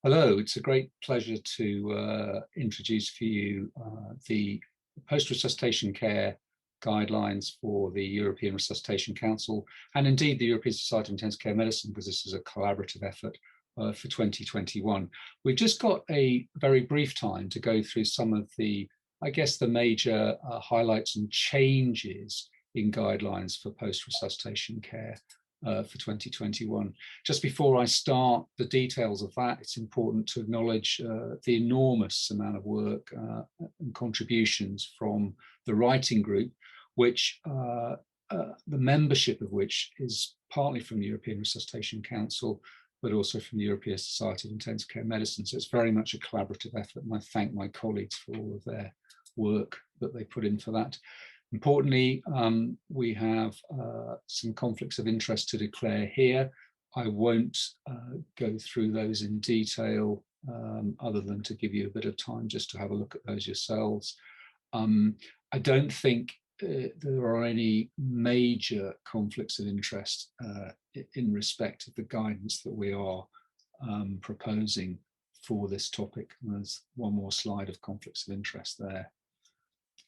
Hello, it's a great pleasure to introduce for you the post-resuscitation care guidelines for the European Resuscitation Council and indeed the European Society of Intensive Care Medicine, because this is a collaborative effort for 2021. We've just got a very brief time to go through some of the, I guess, the major highlights and changes in guidelines for post-resuscitation care for 2021. Just before I start the details of that, it's important to acknowledge the enormous amount of work and contributions from the writing group, which the membership of which is partly from the European Resuscitation Council, but also from the European Society of Intensive Care Medicine. So it's very much a collaborative effort, and I thank my colleagues for all of their work that they put in for that. Importantly, we have some conflicts of interest to declare here. I won't go through those in detail, other than to give you a bit of time just to have a look at those yourselves. I don't think there are any major conflicts of interest in respect of the guidance that we are proposing for this topic. And there's one more slide of conflicts of interest there.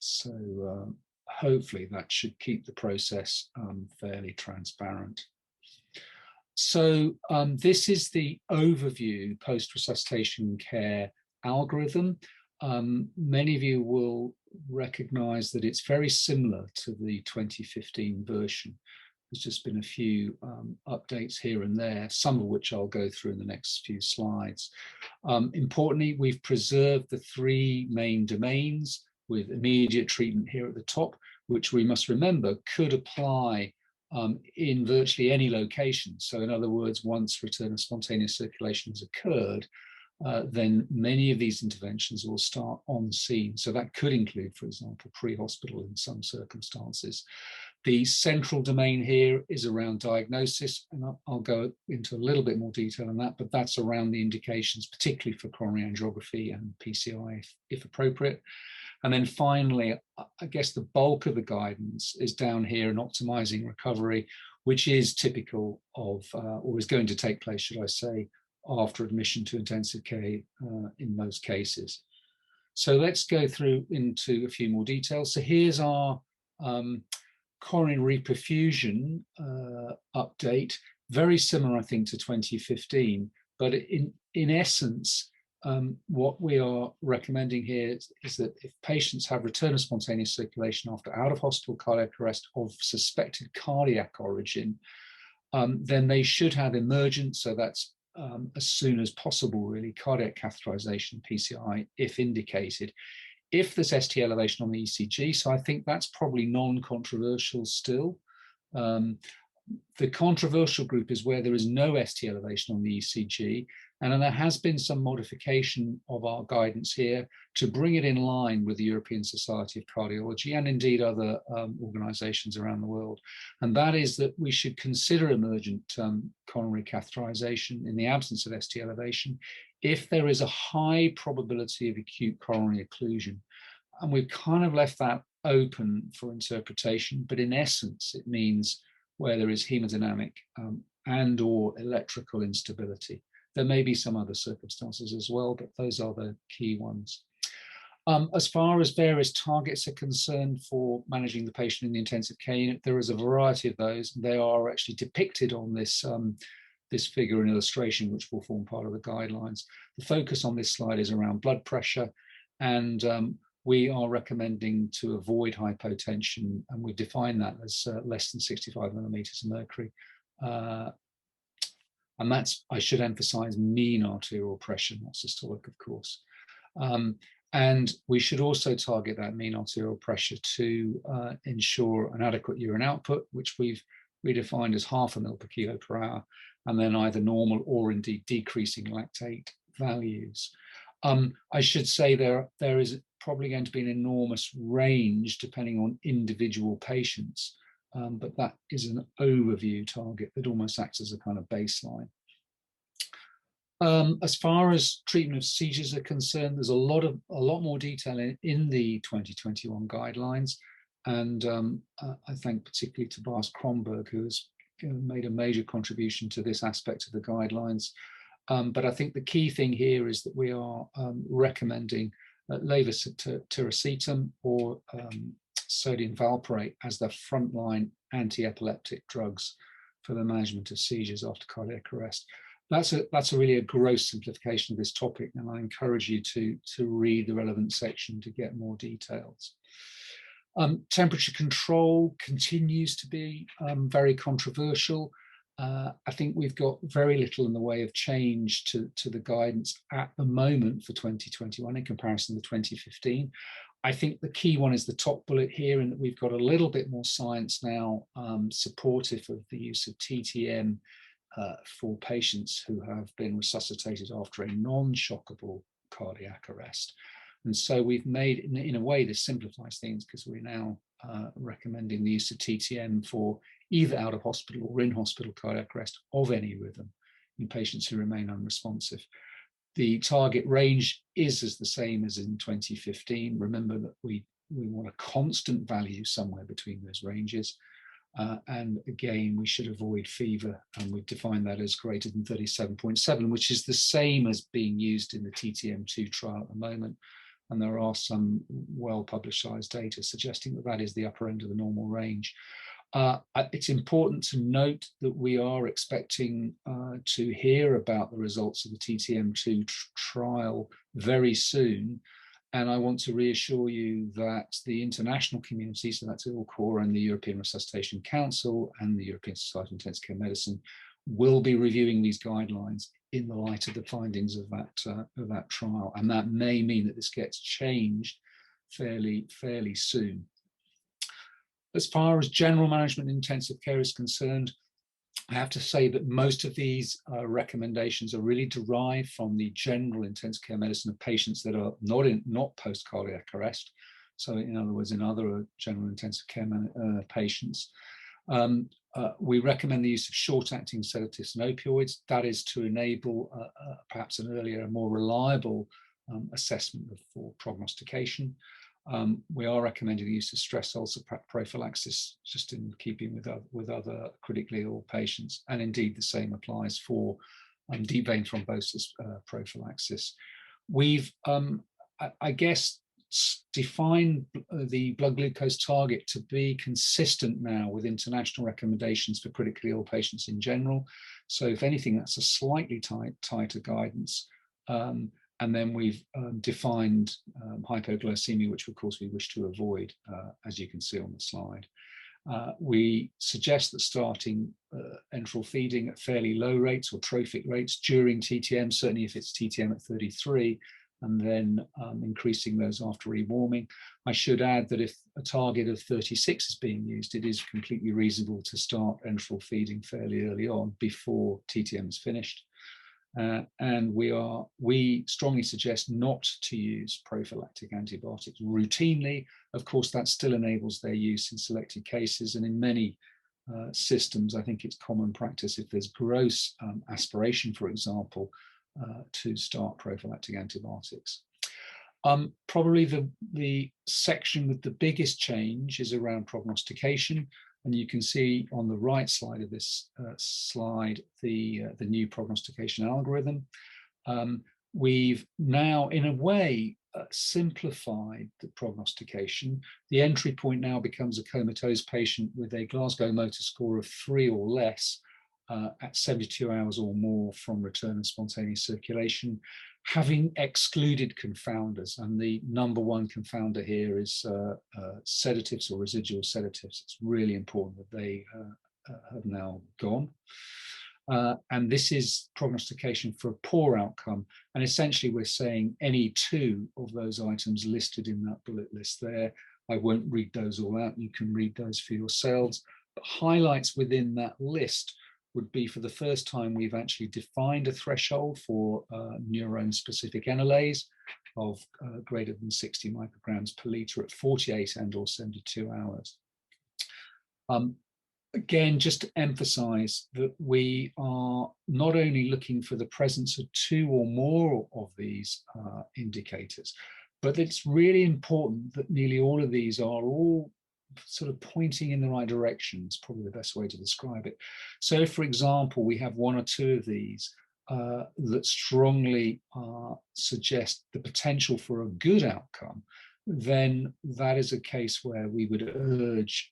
So hopefully that should keep the process fairly transparent. So this is the overview post-resuscitation care algorithm. Many of you will recognize that it's very similar to the 2015 version. There's just been a few updates here and there, some of which I'll go through in the next few slides. Importantly, we've preserved the three main domains, with immediate treatment here at the top, which we must remember could apply in virtually any location. So in other words, once return of spontaneous circulation has occurred, then many of these interventions will start on scene. So that could include, for example, pre-hospital in some circumstances. The central domain here is around diagnosis, and I'll go into a little bit more detail on that, but that's around the indications, particularly for coronary angiography and PCI if appropriate. And then finally, I guess the bulk of the guidance is down here in optimizing recovery, which is typical of, or is going to take place, should I say, after admission to intensive care in most cases. So let's go through into a few more details. So here's our coronary reperfusion update, very similar, I think, to 2015, but in essence, what we are recommending here is that if patients have return of spontaneous circulation after out-of-hospital cardiac arrest of suspected cardiac origin, then they should have emergent, so that's as soon as possible, really, cardiac catheterization, PCI, if indicated. If there's ST elevation on the ECG, so I think that's probably non-controversial still. The controversial group is where there is no ST elevation on the ECG, and then there has been some modification of our guidance here to bring it in line with the European Society of Cardiology and indeed other organizations around the world. And that is that we should consider emergent coronary catheterization in the absence of ST elevation if there is a high probability of acute coronary occlusion. And we've kind of left that open for interpretation, but in essence, it means where there is hemodynamic and or electrical instability. There may be some other circumstances as well, but those are the key ones. As far as various targets are concerned for managing the patient in the intensive care unit, there is a variety of those. They are actually depicted on this, this figure and illustration, which will form part of the guidelines. The focus on this slide is around blood pressure, and we are recommending to avoid hypotension, and we define that as less than 65 millimeters of mercury. And that's, I should emphasize, mean arterial pressure, not systolic, of course. And we should also target that mean arterial pressure to ensure an adequate urine output, which we've redefined as 0.5 ml per kilo per hour, and then either normal or indeed decreasing lactate values. I should say there is probably going to be an enormous range depending on individual patients. But that is an overview target that almost acts as a kind of baseline. As far as treatment of seizures are concerned, there's a lot more detail in the 2021 guidelines, and I thank particularly Tobias Kronberg, who has made a major contribution to this aspect of the guidelines. But I think the key thing here is that we are recommending levetiracetam or sodium valproate as the frontline anti-epileptic drugs for the management of seizures after cardiac arrest. That's really a gross simplification of this topic, and I encourage you to read the relevant section to get more details. Temperature control continues to be very controversial. I think we've got very little in the way of change to the guidance at the moment for 2021 in comparison to 2015. I think the key one is the top bullet here, in that we've got a little bit more science now supportive of the use of TTM for patients who have been resuscitated after a non-shockable cardiac arrest. And so we've made, in a way, this simplifies things, because we're now recommending the use of TTM for either out of hospital or in hospital cardiac arrest of any rhythm in patients who remain unresponsive. The target range is the same as in 2015. Remember that we want a constant value somewhere between those ranges. And again, we should avoid fever, and we've defined that as greater than 37.7, which is the same as being used in the TTM2 trial at the moment. And there are some well-publicized data suggesting that that is the upper end of the normal range. It's important to note that we are expecting to hear about the results of the TTM2 trial very soon. And I want to reassure you that the international community, so that's ILCOR and the European Resuscitation Council and the European Society of Intensive Care Medicine, will be reviewing these guidelines in the light of the findings of that trial. And that may mean that this gets changed fairly soon. As far as general management in intensive care is concerned, I have to say that most of these recommendations are really derived from the general intensive care medicine of patients that are not post-cardiac arrest. So in other words, in other general intensive care patients. We recommend the use of short-acting sedatives and opioids. That is to enable perhaps an earlier, more reliable assessment for prognostication. We are recommending the use of stress ulcer prophylaxis, just in keeping with other critically ill patients. And indeed, the same applies for deep vein thrombosis prophylaxis. We've, I guess, defined the blood glucose target to be consistent now with international recommendations for critically ill patients in general. So if anything, that's a slightly tighter guidance. And then we've defined hypoglycemia, which of course we wish to avoid, as you can see on the slide. We suggest that starting enteral feeding at fairly low rates or trophic rates during TTM, certainly if it's TTM at 33, and then increasing those after rewarming. I should add that if a target of 36 is being used, it is completely reasonable to start enteral feeding fairly early on before TTM is finished. And we strongly suggest not to use prophylactic antibiotics routinely. Of course, that still enables their use in selected cases, and in many systems, I think it's common practice, if there's gross aspiration, for example, to start prophylactic antibiotics. Probably the section with the biggest change is around prognostication. And you can see on the right side of this slide the new prognostication algorithm. We've now, in a way, simplified the prognostication. The entry point now becomes a comatose patient with a Glasgow motor score of 3 or less at 72 hours or more from return of spontaneous circulation, having excluded confounders. And the #1 confounder here is sedatives or residual sedatives. It's really important that they have now gone. And this is prognostication for a poor outcome. And essentially we're saying any 2 of those items listed in that bullet list there. I won't read those all out. You can read those for yourselves. But highlights within that list would be, for the first time, we've actually defined a threshold for neurone-specific NLAs of greater than 60 micrograms per liter at 48 and or 72 hours. Again, just to emphasize that we are not only looking for the presence of 2 or more of these indicators, but it's really important that nearly all of these are all sort of pointing in the right direction. Is probably the best way to describe it. So if, for example, we have 1 or 2 of these, that strongly suggest the potential for a good outcome, then that is a case where we would urge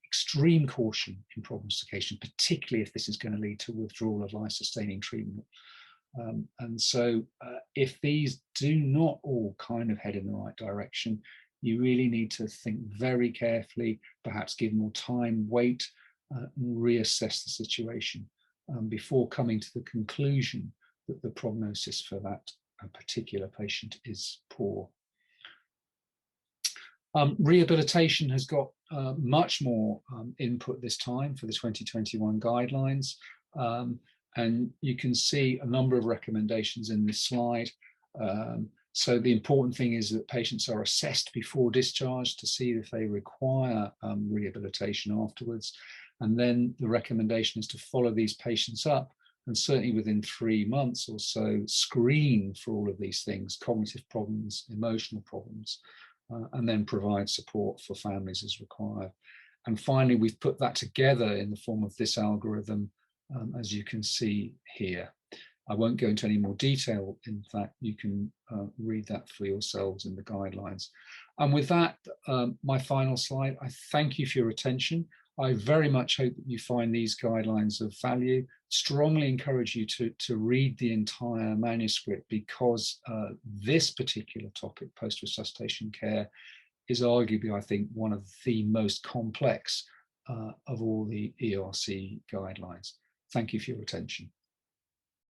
extreme caution in prognostication, particularly if this is going to lead to withdrawal of life-sustaining treatment. And so if these do not all kind of head in the right direction, you really need to think very carefully, perhaps give more time, wait, and reassess the situation before coming to the conclusion that the prognosis for that particular patient is poor. Rehabilitation has got much more input this time for the 2021 guidelines. And you can see a number of recommendations in this slide. So the important thing is that patients are assessed before discharge to see if they require rehabilitation afterwards. And then the recommendation is to follow these patients up, and certainly within 3 months or so, screen for all of these things, cognitive problems, emotional problems, and then provide support for families as required. And finally, we've put that together in the form of this algorithm, as you can see here. I won't go into any more detail. In fact, you can read that for yourselves in the guidelines. And with that, my final slide, I thank you for your attention. I very much hope that you find these guidelines of value. Strongly encourage you to read the entire manuscript, because this particular topic, post-resuscitation care, is arguably, I think, one of the most complex of all the ERC guidelines. Thank you for your attention.